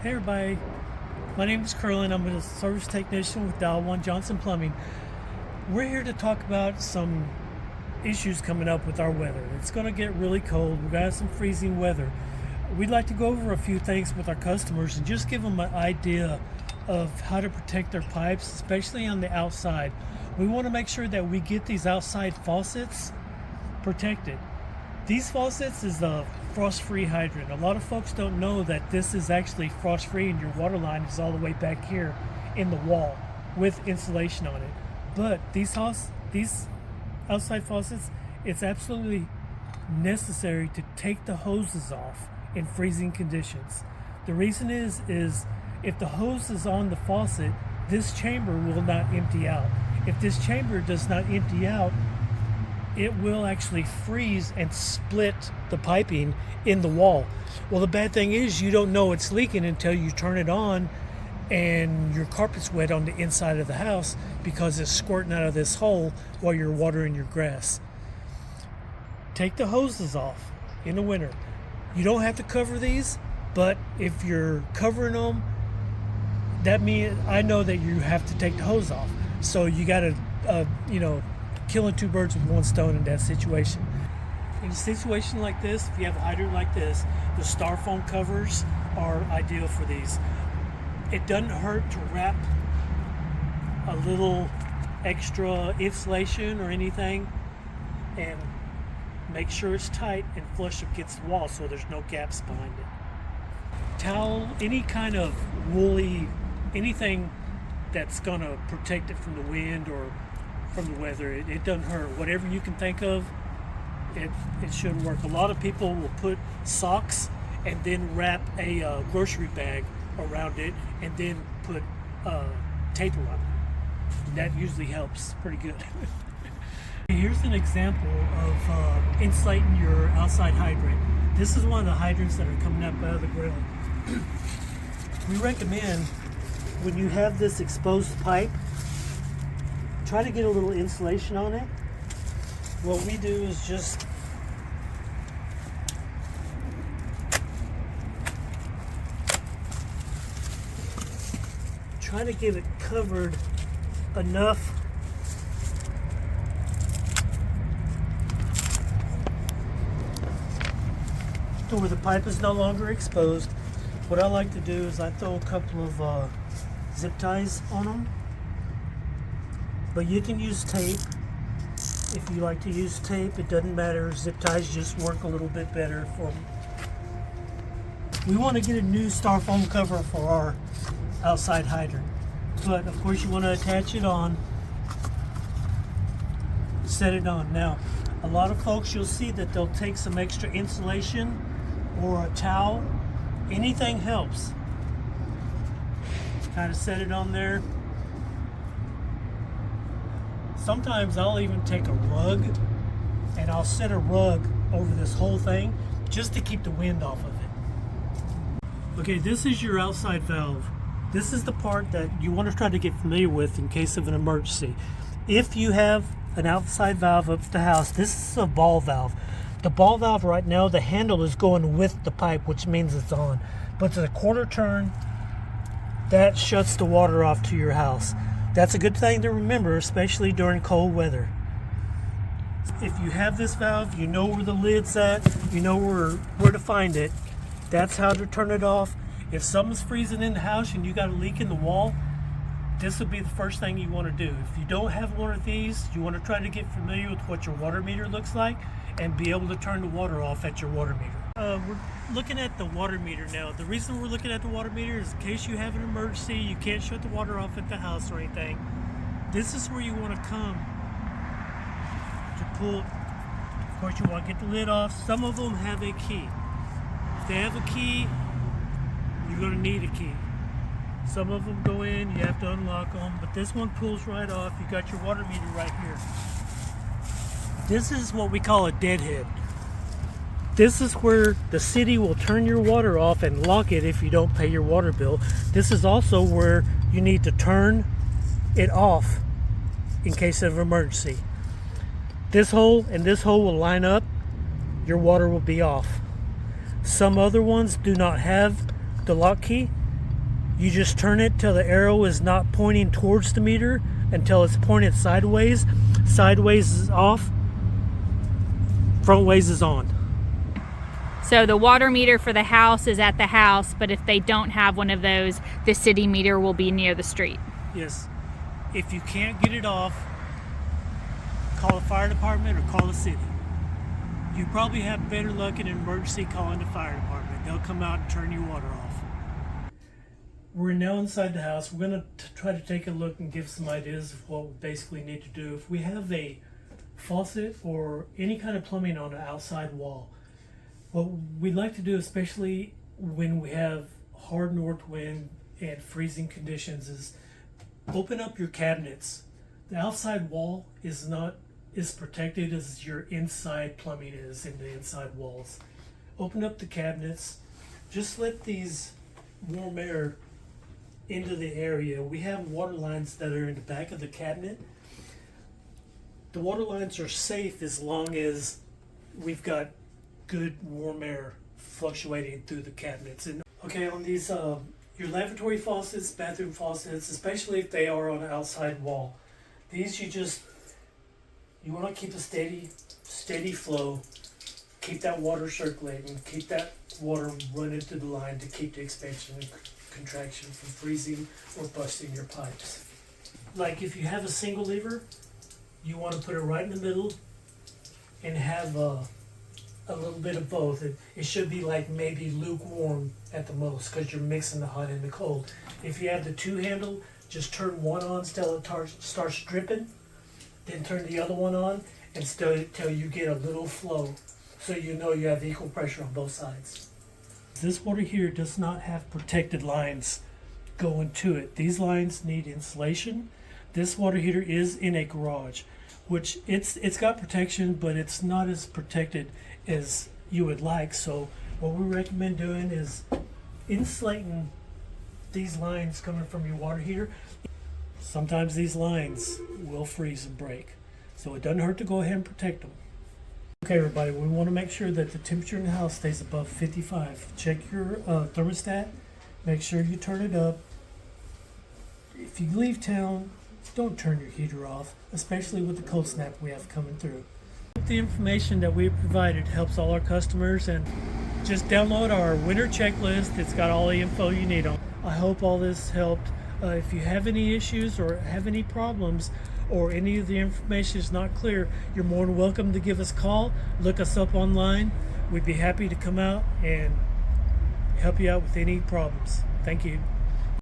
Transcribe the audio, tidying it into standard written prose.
Hey everybody, my name is Curlin. I'm a service technician with Dial 1 Johnson Plumbing. We're here to talk about some issues coming up with our weather. It's going to get really cold. We're going to have some freezing weather. We'd like to go over a few things with our customers and just give them an idea of how to protect their pipes, especially on the outside. We want to make sure that we get these outside faucets protected. These faucets is the frost-free hydrant. A lot of folks don't know that this is actually frost-free and your water line is all the way back here in the wall with insulation on it. But these outside faucets, it's absolutely necessary to take the hoses off in freezing conditions. The reason is if the hose is on the faucet, this chamber will not empty out. If this chamber does not empty out, it will actually freeze and split the piping in the wall. Well, the bad thing is you don't know it's leaking until you turn it on and your carpet's wet on the inside of the house because it's squirting out of this hole while you're watering your grass. Take the hoses off in the winter. You don't have to cover these, but if you're covering them, that means I know that you have to take the hose off. So you got to, killing two birds with one stone in that situation. In a situation like this, if you have a hydrant like this, the styrofoam covers are ideal for these. It doesn't hurt to wrap a little extra insulation or anything and make sure it's tight and flush against the wall so there's no gaps behind it. Towel, any kind of woolly, anything that's gonna protect it from the wind or from the weather, it doesn't hurt. Whatever you can think of, it should work. A lot of people will put socks and then wrap a grocery bag around it and then put tape around it. That usually helps pretty good. Here's an example of insulating your outside hydrant. This is one of the hydrants that are coming up out of the ground. We recommend when you have this exposed pipe, try to get a little insulation on it. What we do is just try to get it covered enough to where the pipe is no longer exposed. What I like to do is I throw a couple of zip ties on them. But you can use tape. If you like to use tape, it doesn't matter. Zip ties just work a little bit better for them. We want to get a new styrofoam cover for our outside hydrant. But of course you want to attach it on, set it on. Now, a lot of folks, you'll see that they'll take some extra insulation or a towel. Anything helps. Kind of set it on there. Sometimes I'll even take a rug and I'll set a rug over this whole thing just to keep the wind off of it. Okay, this is your outside valve. This is the part that you want to try to get familiar with in case of an emergency. If you have an outside valve up the house, this is a ball valve. The ball valve right now, the handle is going with the pipe, which means it's on. But the quarter turn, that shuts the water off to your house. That's a good thing to remember, especially during cold weather. If you have this valve, you know where the lid's at, you know where to find it. That's how to turn it off. If something's freezing in the house and you got a leak in the wall, this would be the first thing you want to do. If you don't have one of these, you want to try to get familiar with what your water meter looks like and be able to turn the water off at your water meter. We're looking at the water meter now. The reason we're looking at the water meter is in case you have an emergency, you can't shut the water off at the house or anything. This is where you want to come to pull. Of course, you want to get the lid off. Some of them have a key. If they have a key, you're going to need a key. Some of them go in, you have to unlock them, but this one pulls right off. You got your water meter right here. This is what we call a deadhead. This is where the city will turn your water off and lock it if you don't pay your water bill. This is also where you need to turn it off in case of emergency. This hole and this hole will line up, your water will be off. Some other ones do not have the lock key, You just turn it till the arrow is not pointing towards the meter until it's pointed sideways. Sideways is off, front ways is on. So the water meter for the house is at the house, but if they don't have one of those, the city meter will be near the street. Yes. If you can't get it off, call the fire department or call the city. You probably have better luck in an emergency calling the fire department. They'll come out and turn your water off. We're now inside the house. We're going to try to take a look and give some ideas of what we basically need to do. If we have a faucet or any kind of plumbing on an outside wall, what we'd like to do, especially when we have hard north wind and freezing conditions, is open up your cabinets. The outside wall is not as protected as your inside plumbing is in the inside walls. Open up the cabinets. Just let these warm air into the area. We have water lines that are in the back of the cabinet. The water lines are safe as long as we've got good warm air fluctuating through the cabinets. And okay, on these your lavatory faucets, bathroom faucets, especially if they are on an outside wall, these you want to keep a steady flow, keep that water circulating, keep that water running through the line to keep the expansion and contraction from freezing or busting your pipes. Like if you have a single lever, you want to put it right in the middle and have a little bit of both. It should be like maybe lukewarm at the most because you're mixing the hot and the cold. If you have the two handle, just turn one on till it starts dripping, then turn the other one on until you get a little flow, so you know you have equal pressure on both sides. This water here does not have protected lines going to it. These lines need insulation. This water heater is in a garage, which it's got protection, but it's not as protected as you would like. So what we recommend doing is insulating these lines coming from your water heater. Sometimes these lines will freeze and break, so it doesn't hurt to go ahead and protect them. Okay everybody, we want to make sure that the temperature in the house stays above 55. Check your thermostat, make sure you turn it up. If you leave town, don't turn your heater off, especially with the cold snap we have coming through. The information that we provided helps all our customers, and just download our winter checklist. It's got all the info you need on. I hope all this helped. If you have any issues or have any problems or any of the information is not clear, you're more than welcome to give us a call. Look us up online. We'd be happy to come out and help you out with any problems. Thank you.